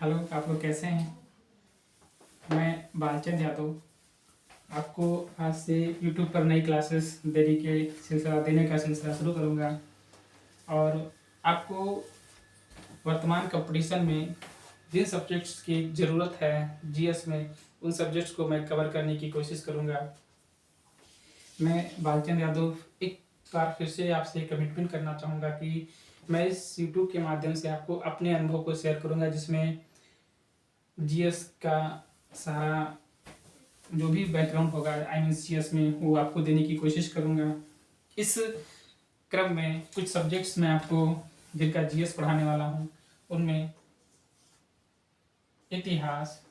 Hello, आप लोग कैसे हैं? मैं बालचंद यादव आपको आज से यूट्यूब पर नई क्लासेस देने का सिलसिला शुरू करूंगा। और आपको वर्तमान कंपटीशन में जिन सब्जेक्ट्स की ज़रूरत है जीएस में, उन सब्जेक्ट्स को मैं कवर करने की कोशिश करूंगा। मैं बालचंद यादव एक बार फिर से आपसे कमिटमेंट करना चाहूँगा कि मैं इस यूट्यूब के माध्यम से आपको अपने अनुभव को शेयर करूँगा, जिसमें जीएस का सारा जो भी बैकग्राउंड होगा जीएस में वो आपको देने की कोशिश करूँगा। इस क्रम में कुछ सब्जेक्ट्स मैं आपको जिनका जीएस पढ़ाने वाला हूँ, उनमें इतिहास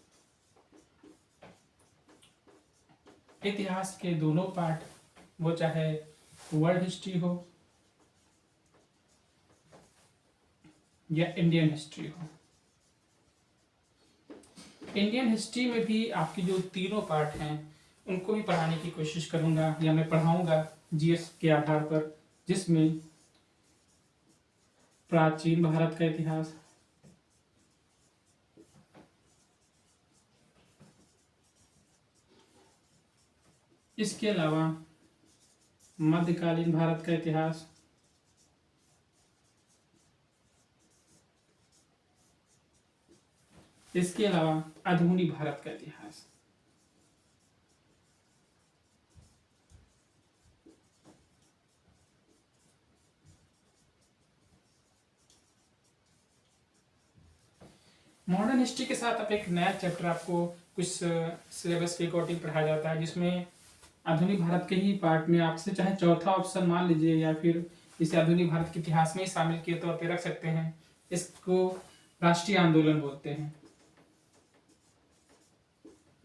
के दोनों पार्ट, वो चाहे वर्ल्ड हिस्ट्री हो या इंडियन हिस्ट्री हो। इंडियन हिस्ट्री में भी आपके जो तीनों पार्ट हैं उनको भी पढ़ाने की कोशिश करूंगा या मैं पढ़ाऊंगा जीएस के आधार पर, जिसमें प्राचीन भारत का इतिहास, इसके अलावा मध्यकालीन भारत का इतिहास, इसके अलावा आधुनिक भारत का इतिहास। मॉडर्न हिस्ट्री के साथ अब एक नया चैप्टर आपको कुछ सिलेबस के अकॉर्डिंग पढ़ाया जाता है, जिसमें आधुनिक भारत के ही पार्ट में आपसे चाहे चौथा ऑप्शन मान लीजिए या फिर इसे आधुनिक भारत के इतिहास में ही शामिल के तौर पर रख सकते हैं। इसको राष्ट्रीय आंदोलन बोलते हैं,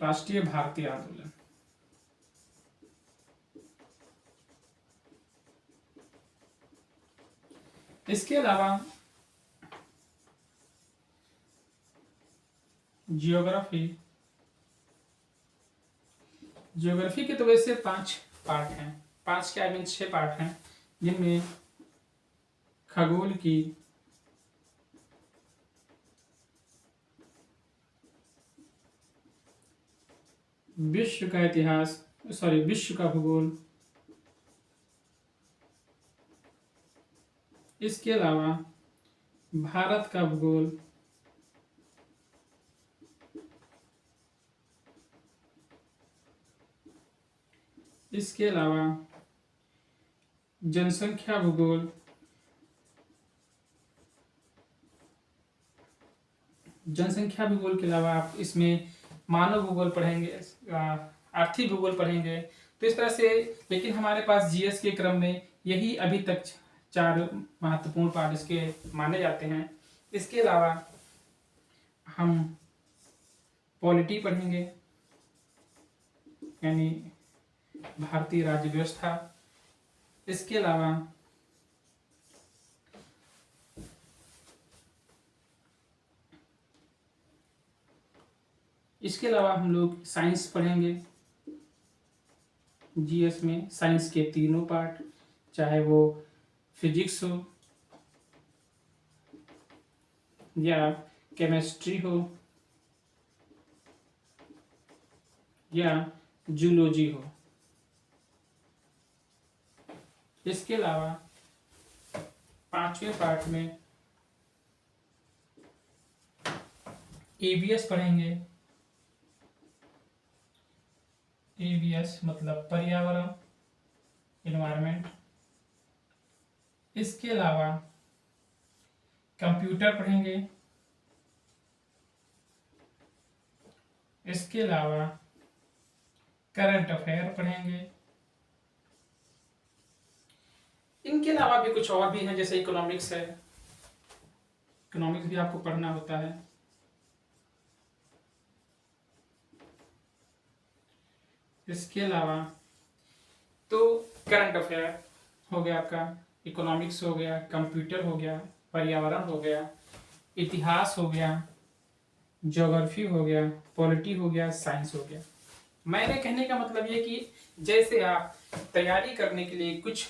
राष्ट्रीय भारतीय आंदोलन। इसके अलावा जियोग्राफी के तो वैसे 5 पार्ट हैं, 5 के आई मीन 6 पार्ट हैं, जिनमें खगोल की, विश्व का इतिहास, विश्व का भूगोल, इसके अलावा भारत का भूगोल, इसके अलावा जनसंख्या भूगोल, जनसंख्या भूगोल के अलावा आप इसमें मानव भूगोल पढ़ेंगे, आर्थिक भूगोल पढ़ेंगे। तो इस तरह से, लेकिन हमारे पास जीएस के क्रम में यही अभी तक 4 महत्वपूर्ण पार्ट इसके माने जाते हैं। इसके अलावा हम पॉलिटी पढ़ेंगे, यानी भारतीय राज्य व्यवस्था। इसके अलावा हम लोग साइंस पढ़ेंगे। जीएस में साइंस के तीनों पार्ट, चाहे वो फिजिक्स हो या केमिस्ट्री हो या जूलॉजी हो। इसके अलावा 5वें पार्ट में ईवीएस पढ़ेंगे। ईवीएस मतलब पर्यावरण, इन्वायरमेंट। इसके अलावा कंप्यूटर पढ़ेंगे। इसके अलावा करंट अफेयर पढ़ेंगे। इनके अलावा भी कुछ और भी हैं, जैसे इकोनॉमिक्स है, इकोनॉमिक्स भी आपको पढ़ना होता है। इसके अलावा तो करंट अफेयर हो गया आपका, इकोनॉमिक्स हो गया, कंप्यूटर हो गया, पर्यावरण हो गया, इतिहास हो गया, ज्योग्राफी हो गया, पॉलिटी हो गया, साइंस हो गया। मैंने कहने का मतलब ये कि जैसे आप तैयारी करने के लिए कुछ,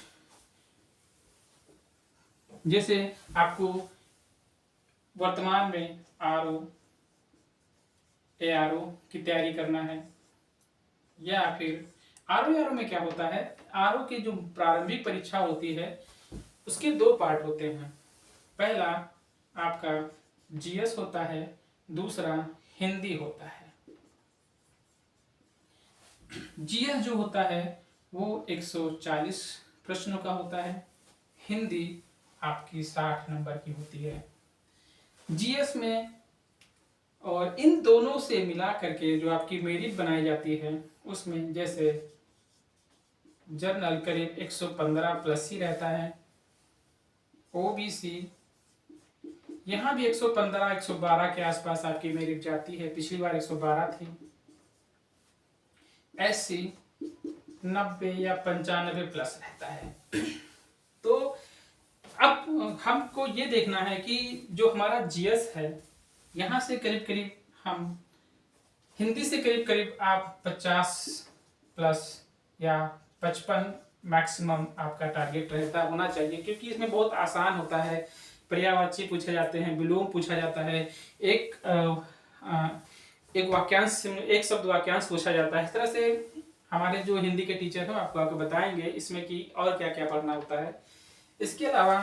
जैसे आपको वर्तमान में आरओ, ARO की तैयारी करना है, या फिर RO में क्या होता है, RO की जो प्रारंभिक परीक्षा होती है उसके दो पार्ट होते हैं। पहला आपका GS होता है, दूसरा हिंदी होता है। GS जो होता है वो 140 प्रश्नों का होता है, हिंदी आपकी 60 नंबर की होती है। GS में और इन दोनों से मिला करके जो आपकी मेरिट बनाई जाती है उसमें जैसे जनरल करीब 115 प्लस ही रहता है, OBC यहाँ भी 115 112 के आसपास आपकी मेरिट जाती है, पिछली बार 112 थी। SC 90 या 95 प्लस रहता है। तो अब हमको ये देखना है कि जो हमारा GS है यहाँ से करीब करीब हम हिंदी से करीब करीब आप 50 प्लस या 55 मैक्सिमम आपका टारगेट रहता होना चाहिए, क्योंकि इसमें बहुत आसान होता है। पर्यायवाची पूछे जाते हैं, विलोम पूछा जाता है, एक वाक्यांश, एक शब्द वाक्यांश पूछा जाता है। इस तरह से हमारे जो हिंदी के टीचर हैं आपको आगे बताएंगे इसमें कि और क्या क्या पढ़ना होता है। इसके अलावा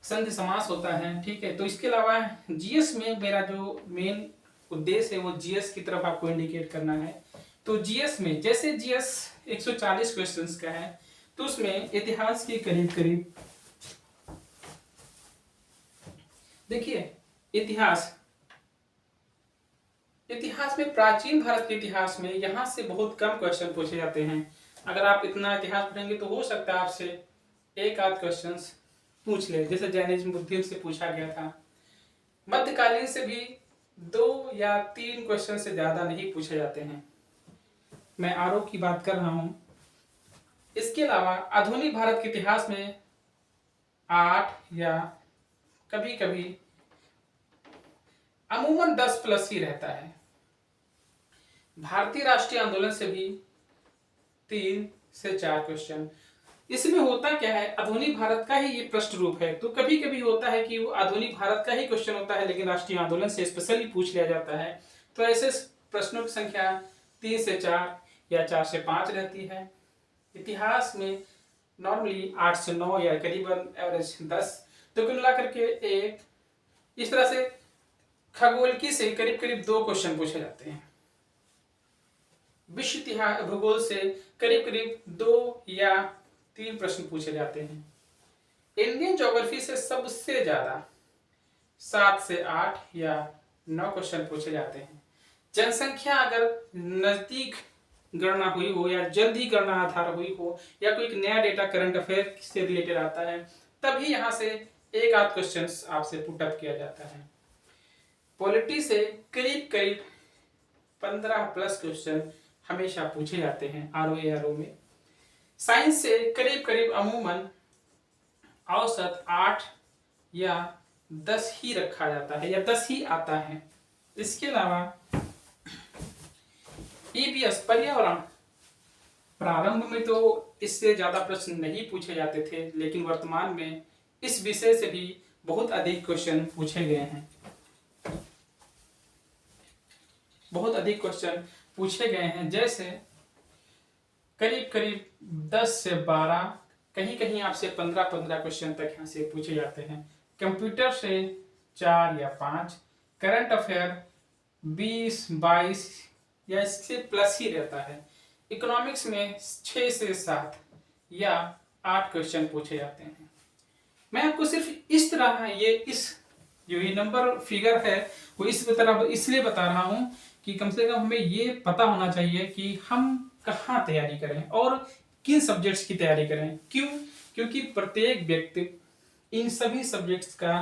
संधि समास होता है, ठीक है। तो इसके अलावा GS में मेरा जो मेन उद्देश्य है वो GS की तरफ आपको इंडिकेट करना है। तो GS में जैसे GS 140 क्वेश्चंस का है तो उसमें इतिहास के करीब करीब, देखिए इतिहास में प्राचीन भारत के इतिहास में यहाँ से बहुत कम क्वेश्चन पूछे जाते हैं। अगर आप इतना इतिहास पढ़ेंगे तो हो सकता है आपसे एक आध क्वेश्चन पूछ ले, जैसे जैनिज्म बुद्धिज्म से पूछा गया था। मध्यकालीन से भी 2 या 3 क्वेश्चन से ज्यादा नहीं पूछे जाते हैं। मैं RO की बात कर रहा हूं। इसके अलावा आधुनिक भारत के इतिहास में 8 या कभी कभी अमूमन 10 प्लस ही रहता है। भारतीय राष्ट्रीय आंदोलन से भी 3 से 4 क्वेश्चन। इसमें होता क्या है, आधुनिक भारत का ही ये प्रश्न रूप है, तो कभी कभी होता है कि वो आधुनिक भारत का ही क्वेश्चन होता है लेकिन राष्ट्रीय आंदोलन से स्पेशली पूछ लिया जाता है। तो ऐसे प्रश्नों की संख्या 3 से 4 या 4 से 5 रहती है। इतिहास में नॉर्मली 8 से 9 या करीबन एवरेज 10, तो कुल मिला करके 1। इस तरह से खगोल की से करीब करीब 2 क्वेश्चन पूछे जाते हैं। विश्व इतिहास भूगोल से करीब करीब 2 या 3 प्रश्न पूछे जाते हैं। इंडियन ज्योग्राफी से सबसे ज्यादा 7 से 8 या 9 क्वेश्चन पूछे जाते हैं। जनसंख्या अगर नजदीक गणना हुई हो या जल्दी गणना आधार हुई हो या कोई नया डेटा करंट अफेयर से रिलेटेड आता है तभी यहाँ से एक आध क्वेश्चन आपसे पुटअप किया जाता है। पॉलिटी से करीब करीब 15 प्लस क्वेश्चन हमेशा पूछे जाते हैं RO में। साइंस से करीब करीब अमूमन औसत 8 या 10 ही रखा जाता है या 10 ही आता है। इसके अलावा EVS पर्यावरण, प्रारंभ में तो इससे ज्यादा प्रश्न नहीं पूछे जाते थे लेकिन वर्तमान में इस विषय से भी बहुत अधिक क्वेश्चन पूछे गए हैं। बहुत अधिक क्वेश्चन पूछे गए हैं, जैसे करीब करीब 10 से 12, कहीं कहीं आपसे 15 क्वेश्चन तक यहाँ से पूछे जाते हैं। कंप्यूटर से 4 या 5, करंट अफेयर 20 22 या इससे प्लस ही रहता है। इकोनॉमिक्स में 6 से 7 या 8 क्वेश्चन पूछे जाते हैं। मैं आपको सिर्फ इस तरह इस जो ये नंबर फिगर है वो इस तरह इसलिए बता रहा हूं कि कम से कम हमें ये पता होना चाहिए कि हम कहाँ तैयारी करें और किन सब्जेक्ट्स की तैयारी करें। क्यों? क्योंकि प्रत्येक व्यक्ति इन सभी सब्जेक्ट्स का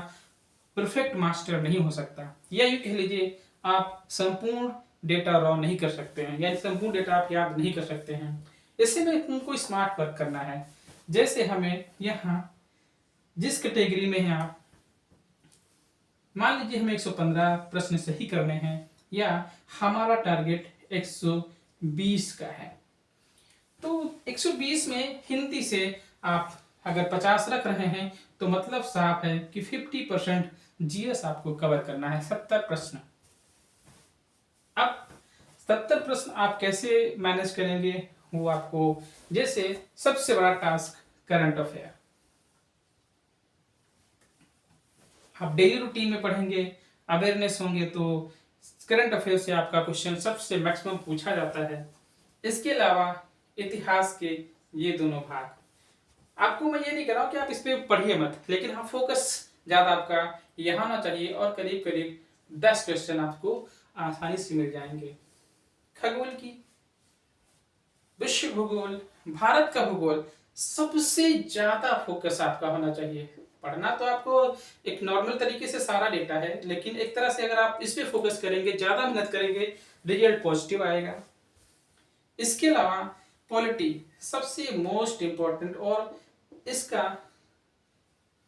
परफेक्ट मास्टर नहीं हो सकता, या यूँ कह लीजिए आप संपूर्ण डेटा रॉ नहीं कर सकते हैं या संपूर्ण डेटा आप याद नहीं कर सकते हैं। इससे में उनको स्मार्ट वर्क करना है। जैसे हमें यहाँ जिस कैटेगरी में है, आप मान लीजिए हमें 115 प्रश्न सही करने हैं या हमारा टारगेट 120 का है, तो 120 में हिंदी से आप अगर 50 रख रहे हैं तो मतलब साफ है कि 50% GS आपको कवर करना है, 70 प्रश्न। 70 प्रश्न आप कैसे मैनेज करेंगे वो आपको, जैसे सबसे बड़ा टास्क करंट अफेयर, आप डेली रूटीन में पढ़ेंगे, अवेयरनेस होंगे तो करंट अफेयर से आपका क्वेश्चन सबसे मैक्सिमम पूछा जाता है। इसके अलावा इतिहास के ये दोनों भाग, आपको मैं ये नहीं कह रहा हूँ कि आप इस पे पढ़िए मत, लेकिन हाँ फोकस ज्यादा आपका यहाँ होना चाहिए और करीब करीब 10 क्वेश्चन आपको आसानी से मिल जाएंगे। खगोल की, विश्व भूगोल, भारत का भूगोल, सबसे ज्यादा फोकस आपका होना चाहिए। पढ़ना तो आपको एक नॉर्मल तरीके से सारा डेटा है, लेकिन एक तरह से अगर आप इस पे फोकस करेंगे, ज्यादा मेहनत करेंगे, रिजल्ट पॉजिटिव आएगा। इसके अलावा पॉलिटी सबसे मोस्ट इंपॉर्टेंट और इसका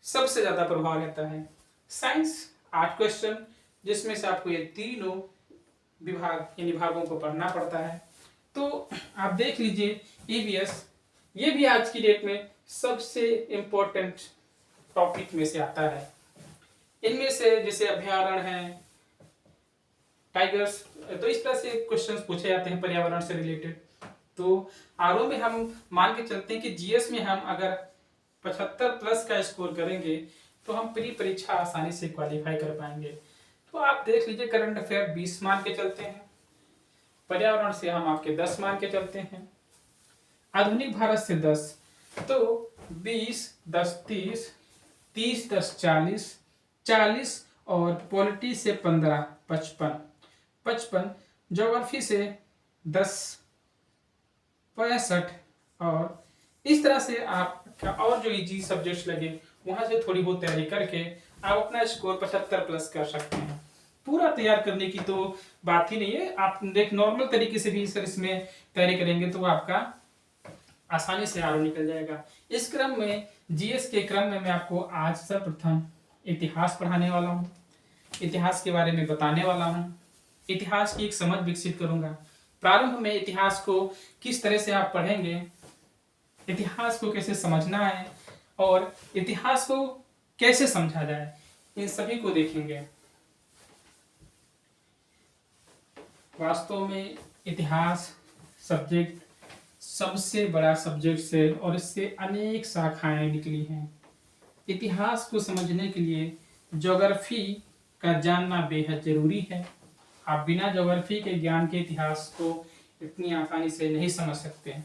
सबसे ज्यादा प्रभाव रहता है। साइंस 8 क्वेश्चन, जिसमें से आपको ये तीनों विभाग यानी भागों को पढ़ना पड़ता है। तो आप देख लीजिए ईवीएस, ये भी आज की डेट में सबसे इंपॉर्टेंट टॉपिक में से आता है। इनमें से जैसे अभ्यारण्य है, टाइगर्स, तो इस तरह से क्वेश्चंस पूछे जाते हैं पर्यावरण से रिलेटेड। तो आरओ में हम मान के चलते हैं कि जीएस में हम अगर 75 प्लस का स्कोर करेंगे तो हम प्री परीक्षा आसानी से क्वालिफाई कर पाएंगे। तो आप देख लीजिए करंट अफेयर 20 मान के चलते हैं, पर्यावरण से हम आपके 10 मान के चलते हैं, आधुनिक भारत से 10, तो 20 10 30, 30 10 40, 40 और पॉलिटी से 15 55, 55 ज्योग्राफी से 10 65, और इस तरह से आप और जो इजी सब्जेक्ट्स लगे वहां से थोड़ी बहुत तैयारी करके आप अपना स्कोर 75 प्लस कर सकते हैं। पूरा तैयार करने की तो बात ही नहीं है, आप एक नॉर्मल तरीके से भी सर इसमें तैयारी करेंगे तो आपका आसानी से आगे निकल जाएगा। इस क्रम में जीएस के क्रम में मैं आपको आज सर्वप्रथम इतिहास पढ़ाने वाला हूँ, इतिहास के बारे में बताने वाला हूँ, इतिहास की एक समझ विकसित करूंगा। प्रारंभ में इतिहास को किस तरह से आप पढ़ेंगे, इतिहास को कैसे समझना है और इतिहास को कैसे समझा जाए, इन सभी को देखेंगे। वास्तव में इतिहास सब्जेक्ट सबसे बड़ा सब्जेक्ट है और इससे अनेक शाखाएं निकली हैं। इतिहास को समझने के लिए ज्योग्राफी का जानना बेहद जरूरी है। आप बिना ज्योग्राफी के ज्ञान के इतिहास को इतनी आसानी से नहीं समझ सकते।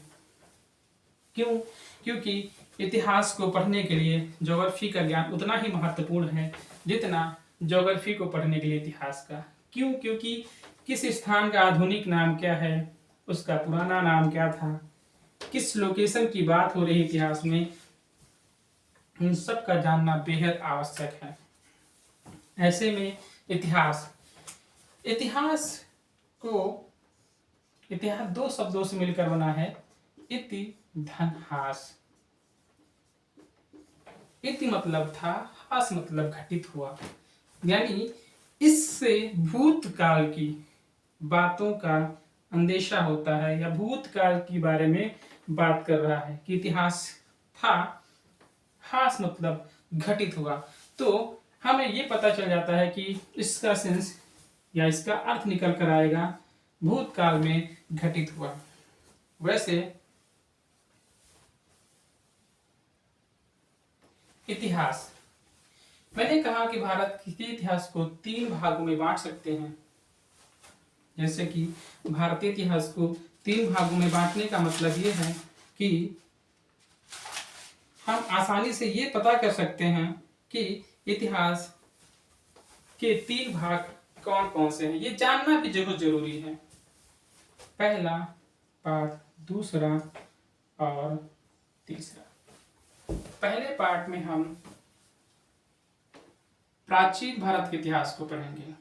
क्यों? क्योंकि इतिहास को पढ़ने के लिए ज्योग्राफी का ज्ञान उतना ही महत्वपूर्ण है जितना ज्योग्राफी को पढ़ने के लिए इतिहास का। क्यों? क्योंकि किस स्थान का आधुनिक नाम क्या है, उसका पुराना नाम क्या था, किस लोकेशन की बात हो रही इतिहास में, इन सब का जानना बेहद आवश्यक है। ऐसे में इतिहास दो शब्दों से मिलकर बना है, इति धन हास। इति मतलब था, हास मतलब घटित हुआ, यानी इससे भूतकाल की बातों का अंदेशा होता है या भूतकाल के बारे में बात कर रहा है कि इतिहास था, हास मतलब घटित हुआ। तो हमें ये पता चल जाता है कि इसका सेंस या इसका अर्थ निकल कर आएगा भूतकाल में घटित हुआ। वैसे इतिहास, मैंने कहा कि भारत के इतिहास को 3 भागों में बांट सकते हैं। जैसे कि भारतीय इतिहास को 3 भागों में बांटने का मतलब ये है कि हम आसानी से ये पता कर सकते हैं कि इतिहास के 3 भाग कौन कौन से हैं। ये जानना भी जरूरी है। पहला पार्ट, दूसरा और तीसरा। पहले पार्ट में हम प्राचीन भारत के इतिहास को पढ़ेंगे।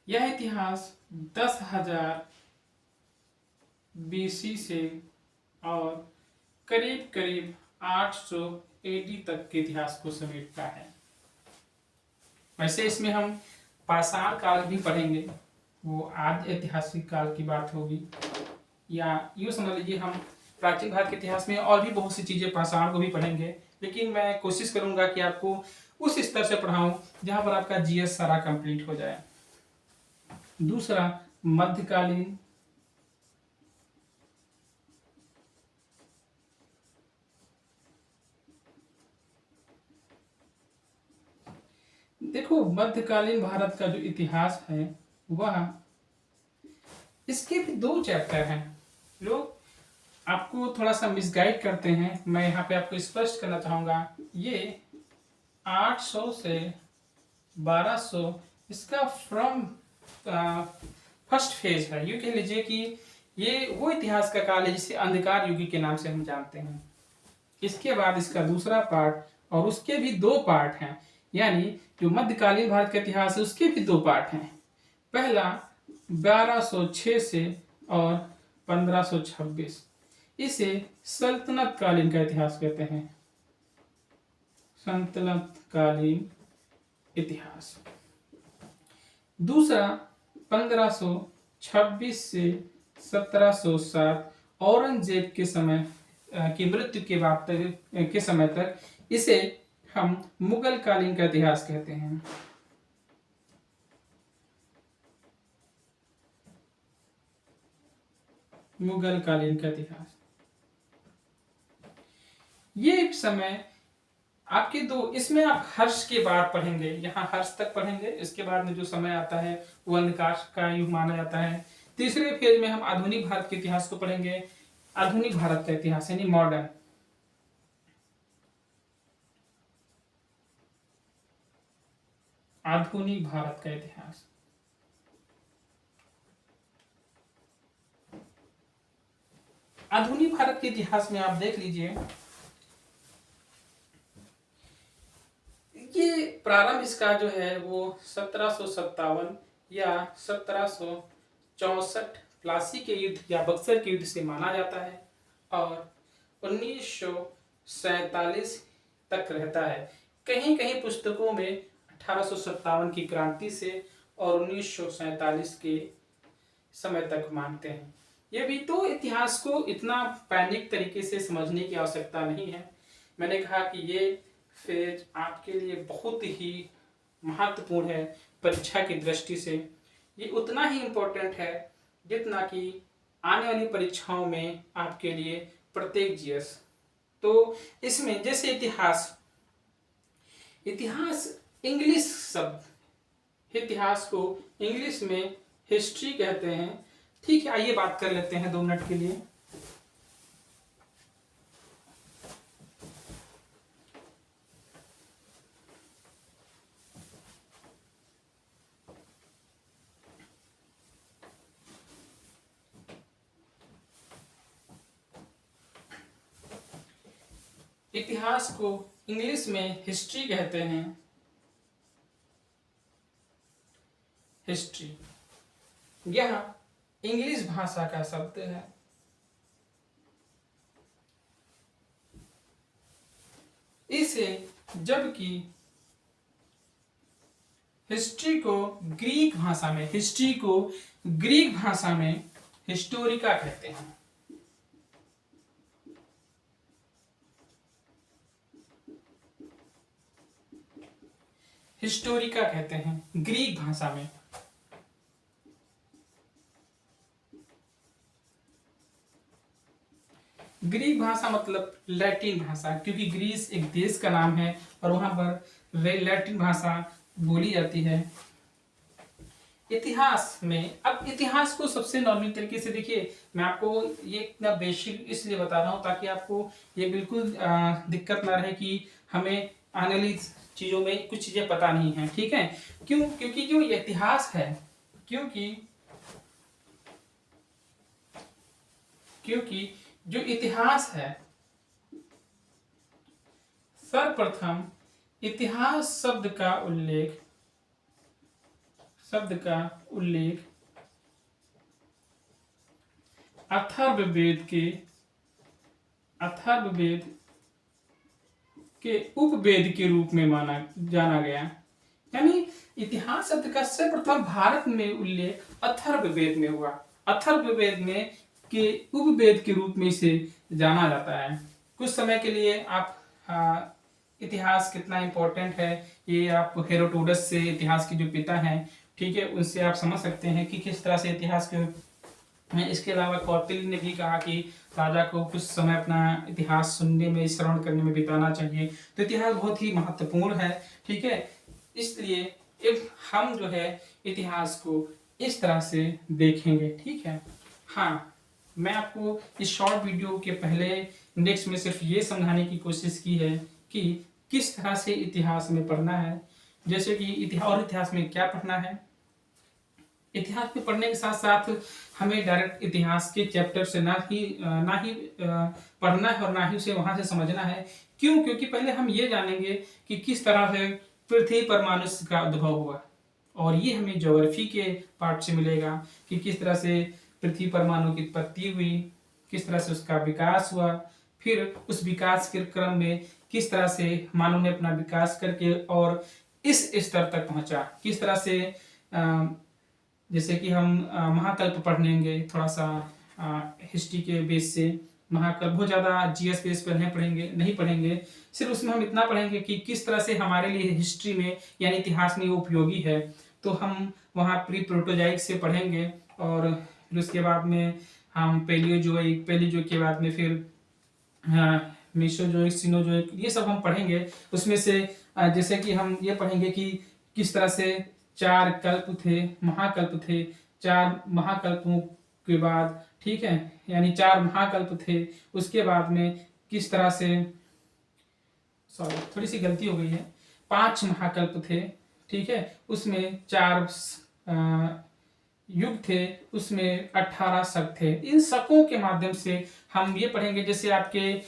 यह इतिहास 10,000 बीसी से और करीब करीब 800 एडी तक के इतिहास को समेटता है। वैसे इसमें हम पाषाण काल भी पढ़ेंगे, वो आद्य ऐतिहासिक काल की बात होगी, या यूँ समझ लीजिए हम प्राचीन भारत के इतिहास में और भी बहुत सी चीजें पाषाण को भी पढ़ेंगे, लेकिन मैं कोशिश करूंगा कि आपको उस स्तर से पढ़ाऊं जहां पर आपका जीएस सारा कंप्लीट हो जाए। दूसरा, मध्यकालीन। देखो, मध्यकालीन भारत का जो इतिहास है वह, इसके भी 2 चैप्टर हैं। लोग आपको थोड़ा सा मिसगाइड करते हैं, मैं यहाँ पे आपको स्पष्ट करना चाहूंगा। ये 800 से 1200 इसका फ्रॉम फर्स्ट फेज है। यूँ कह लीजिए कि ये वो इतिहास का काल है जिसे अंधकार युग के नाम से हम जानते हैं। इसके बाद इसका दूसरा पार्ट और उसके भी 2 पार्ट हैं, यानी जो मध्यकालीन भारत का इतिहास है उसके भी 2 पार्ट हैं। पहला 1206 से और 1526, इसे सल्तनत कालीन का इतिहास कहते हैं। सल्तनत कालीन इतिहास। दूसरा 1526 से 1707, औरंगजेब के समय की मृत्यु के बाद के समय तक, इसे हम मुगल कालीन का इतिहास कहते हैं। मुगल कालीन का इतिहास। ये समय आपके 2, इसमें आप हर्ष के बाद पढ़ेंगे, यहाँ हर्ष तक पढ़ेंगे। इसके बाद में जो समय आता है वो अंधकार का युग माना जाता है। तीसरे फेज में हम आधुनिक भारत के इतिहास को पढ़ेंगे। आधुनिक भारत का इतिहास यानी मॉडर्न। आधुनिक भारत का इतिहास। आधुनिक भारत के इतिहास में आप देख लीजिए, ये प्रारंभ इसका जो है वो 1757 या 1764 प्लासी के युद्ध या बक्सर के युद्ध से माना जाता है, और 1947 तक रहता है। कहीं कहीं पुस्तकों में 1857 की क्रांति से और 1947 के समय तक मानते हैं। ये भी तो इतिहास को इतना पैनिक तरीके से समझने की आवश्यकता नहीं है। मैंने कहा कि ये फेज आपके लिए बहुत ही महत्वपूर्ण है परीक्षा की दृष्टि से। ये उतना ही इम्पोर्टेंट है जितना कि आने वाली परीक्षाओं में आपके लिए प्रत्येक जीएस। तो इसमें जैसे इतिहास इंग्लिश शब्द, इतिहास को इंग्लिश में हिस्ट्री कहते हैं। ठीक है, आइए बात कर लेते हैं 2 मिनट के लिए। इतिहास को इंग्लिश में हिस्ट्री कहते हैं। हिस्ट्री यह इंग्लिश भाषा का शब्द है। इसे, जबकि हिस्ट्री को ग्रीक भाषा में हिस्टोरिका कहते हैं। हिस्टोरिका कहते हैं ग्रीक भाषा में। ग्रीक भाषा मतलब लैटिन भाषा, क्योंकि ग्रीस एक देश का नाम है और वहां पर लैटिन भाषा बोली जाती है। इतिहास में, अब इतिहास को सबसे नॉर्मल तरीके से देखिए, मैं आपको ये इतना बेसिक इसलिए बता रहा हूँ ताकि आपको ये बिल्कुल दिक्कत ना रहे कि हमें आने वाली चीजों में कुछ चीजें पता नहीं है। ठीक है, क्यों? क्योंकि जो इतिहास है, क्योंकि जो इतिहास है, सर्वप्रथम इतिहास शब्द का उल्लेख अथर्ववेद के उपवेद के रूप में जाना गया। यानी इतिहास शब्द का सर्वप्रथम भारत में उल्लेख अथर्ववेद में हुआ। अथर्ववेद में के उपवेद के रूप में इसे जाना जाता है। कुछ समय के लिए आप इतिहास कितना इम्पोर्टेंट है ये आप हेरोडोटस से, इतिहास के जो पिता हैं, ठीक है, उनसे आप समझ सकते हैं कि किस तरह से इतिहास के। इसके अलावा कौटिल्य ने भी कहा कि राजा को कुछ समय अपना इतिहास सुनने में, श्रवण करने में बिताना चाहिए। तो इतिहास बहुत ही महत्वपूर्ण है, ठीक है। इसलिए if हम जो है इतिहास को इस तरह से देखेंगे, ठीक है। हाँ, मैं आपको इस शॉर्ट वीडियो के पहले नेक्स्ट में सिर्फ ये समझाने की कोशिश की है कि किस तरह से इतिहास में पढ़ना है। जैसे कि इतिहास में क्या पढ़ना है, इतिहास में पढ़ने के साथ साथ हमें डायरेक्ट इतिहास के चैप्टर से ना ही पढ़ना है और ना ही उसे वहां से समझना है। क्यों? क्योंकि पहले हम ये जानेंगे कि किस तरह से पृथ्वी पर मनुष्य का उद्भव हुआ, और ये हमें ज्योग्राफी के पार्ट से मिलेगा कि किस तरह से पृथ्वी पर मानव की उत्पत्ति हुई, किस तरह से उसका विकास हुआ, फिर उस विकास के क्रम में किस तरह से मानव ने अपना विकास करके और इस स्तर तक पहुंचा, किस तरह से जैसे कि हम महाकल्प पढ़ेंगे थोड़ा सा हिस्ट्री के बेस से। महाकल्प बहुत ज़्यादा जीएस बेस पर नहीं पढ़ेंगे, सिर्फ उसमें हम इतना पढ़ेंगे कि किस तरह से हमारे लिए हिस्ट्री में यानी इतिहास में वो उपयोगी है। तो हम वहाँ प्री प्रोटोजाइक से पढ़ेंगे, और फिर उसके बाद में हम पैलियोजोइक के बाद में फिर मेसोजोइक, सिनोजोइक, ये सब हम पढ़ेंगे। उसमें से जैसे कि हम ये पढ़ेंगे कि किस तरह से 4 कल्प थे, महाकल्प थे, 4 महाकल्पों के बाद, ठीक है, यानी 4 महाकल्प थे। उसके बाद में किस तरह से, सॉरी थोड़ी सी गलती हो गई है, 5 महाकल्प थे, ठीक है, उसमें 4 युग थे, उसमें 18 शक थे। इन शकों के माध्यम से हम ये पढ़ेंगे, जैसे आपके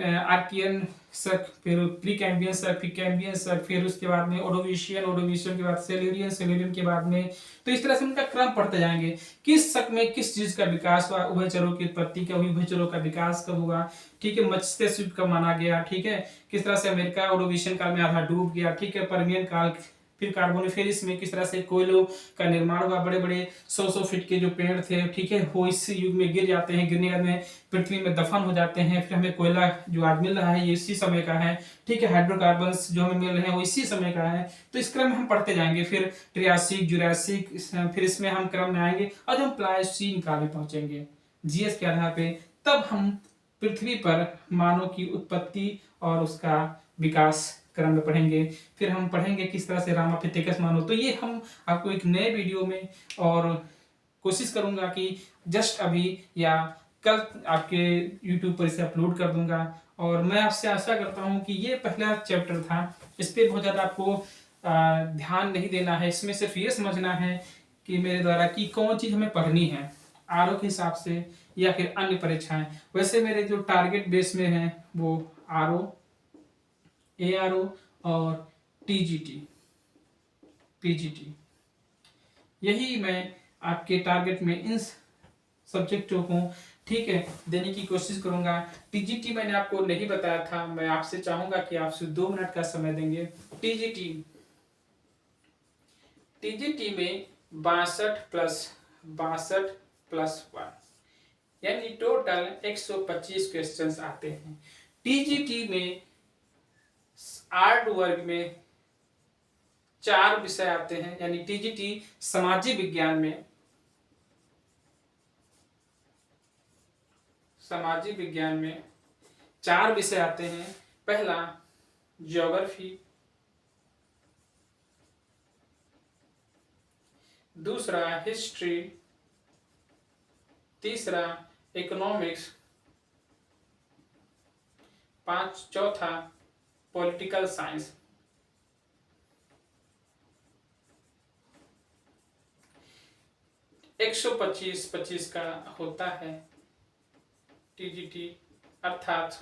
आर्कियन शक, फिर प्री कैम्बियन शक, फिर कैम्बियन शक, फिर उसके बाद में ओडोविशियन के बाद सेल्यूरियन के बाद में। तो इस तरह से उनका क्रम पढ़ते जाएंगे, किस शक में किस चीज का विकास हुआ, उभयचरों की उत्पत्ति कब हुई, उभयचरों का विकास कब हुआ, ठीक है, मत्स्य युग कब माना गया, ठीक है, किस तरह से अमेरिका ओडोविशियन काल में आधा डूब गया, ठीक है, पर्मियन काल, फिर कार्बोनिफेरस में किस तरह से कोयलों का निर्माण हुआ, बड़े बड़े 100 फीट के जो पेड़ थे, ठीक है, वो इस युग में गिर जाते हैं, गिरने के बाद में पृथ्वी में दफन हो जाते हैं। फिर हमें कोयला जो आज मिल रहा है ये इसी समय का है, ठीक है, हाइड्रोकार्बन्स जो हमें मिल रहे हैं वो इसी समय का है। तो इस क्रम में हम पढ़ते जाएंगे, फिर ट्रियासिक, जुरासिक, फिर इसमें हम क्रम में आएंगे और जब हम प्लायोसीन काल में पहुंचेंगे जीएस के आधार पे, तब हम पृथ्वी पर मानव की उत्पत्ति और उसका विकास क्रम में पढ़ेंगे। फिर हम पढ़ेंगे किस तरह से रामापिथेकस मानव। तो ये हम आपको एक नए वीडियो में, और कोशिश करूंगा कि जस्ट अभी या कल आपके यूट्यूब पर इसे अपलोड कर दूंगा। और मैं आपसे आशा करता हूं कि ये पहला चैप्टर था, इस पर बहुत ज़्यादा आपको ध्यान नहीं देना है, इसमें सिर्फ ये समझना है कि मेरे द्वारा कि कौन चीज़ हमें पढ़नी है आरओ के हिसाब से या फिर अन्य परीक्षाएं। वैसे मेरे जो टारगेट बेस में हैं वो आरओ, एआरओ और टीजीटी, पीजीटी, यही मैं आपके टारगेट में इन सब्जेक्टों को, ठीक है, देने की कोशिश करूंगा। टीजीटी मैंने आपको नहीं बताया था, मैं आपसे चाहूंगा कि आप सिर्फ 2 मिनट का समय देंगे। टीजीटी में 62 प्लस 1 यानी टोटल 125 क्वेश्चंस आते हैं। टीजीटी में 8 वर्ग में 4 विषय आते हैं, यानी टीजीटी सामाजिक विज्ञान में 4 विषय आते हैं। पहला ज्योग्राफी, दूसरा हिस्ट्री, तीसरा इकोनॉमिक्स, चौथा पॉलिटिकल साइंस। एक 125 का होता है टीजीटी, अर्थात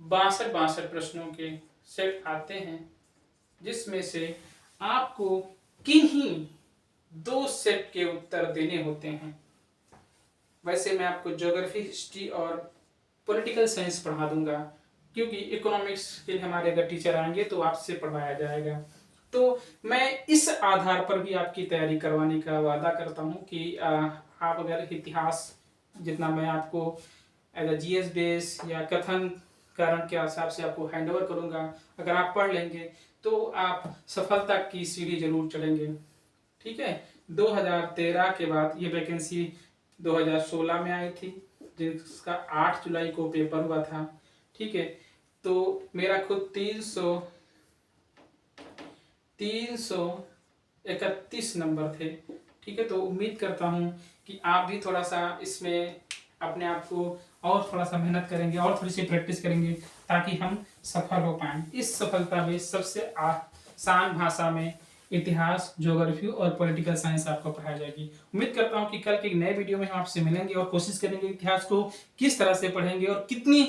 62 प्रश्नों के सेट आते हैं, जिसमें से आपको किन्हीं 2 सेट के उत्तर देने होते हैं। वैसे मैं आपको ज्योग्राफी, हिस्ट्री और पॉलिटिकल साइंस पढ़ा दूंगा, क्योंकि इकोनॉमिक्स के लिए हमारे अगर टीचर आएंगे तो आपसे पढ़वाया जाएगा। तो मैं इस आधार पर भी आपकी तैयारी करवाने का वादा करता हूं कि आप अगर इतिहास जितना मैं आपको एज अ जीएस बेस या कथन कारण के हिसाब से आपको हैंड ओवर करूँगा, अगर आप पढ़ लेंगे तो आप सफलता की सीढ़ी जरूर चढ़ेंगे। ठीक है। 2013 के बाद ये वैकेंसी 2016 में आई थी, जिसका 8 जुलाई को पेपर हुआ था। ठीक है। तो मेरा खुद 331 नंबर थे। ठीक है। तो उम्मीद करता हूँ कि आप भी थोड़ा सा इसमें अपने आप को और थोड़ा सा मेहनत करेंगे और थोड़ी सी प्रैक्टिस करेंगे, ताकि हम सफल हो पाएँ। इस सफलता में सबसे आसान भाषा में इतिहास, ज्योग्राफी और पॉलिटिकल साइंस आपको पढ़ाई जाएगी। उम्मीद करता हूँ कि कल के एक नए वीडियो में हम आपसे मिलेंगे और कोशिश करेंगे इतिहास को किस तरह से पढ़ेंगे और कितनी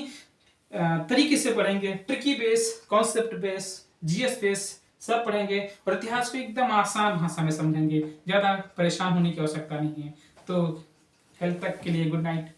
तरीके से पढ़ेंगे। Tricky base, concept base, GS base सब पढ़ेंगे और इतिहास को एकदम आसान भाषा में समझेंगे। ज़्यादा परेशान होने की आवश्यकता नहीं है। तो कल तक के लिए गुड नाइट।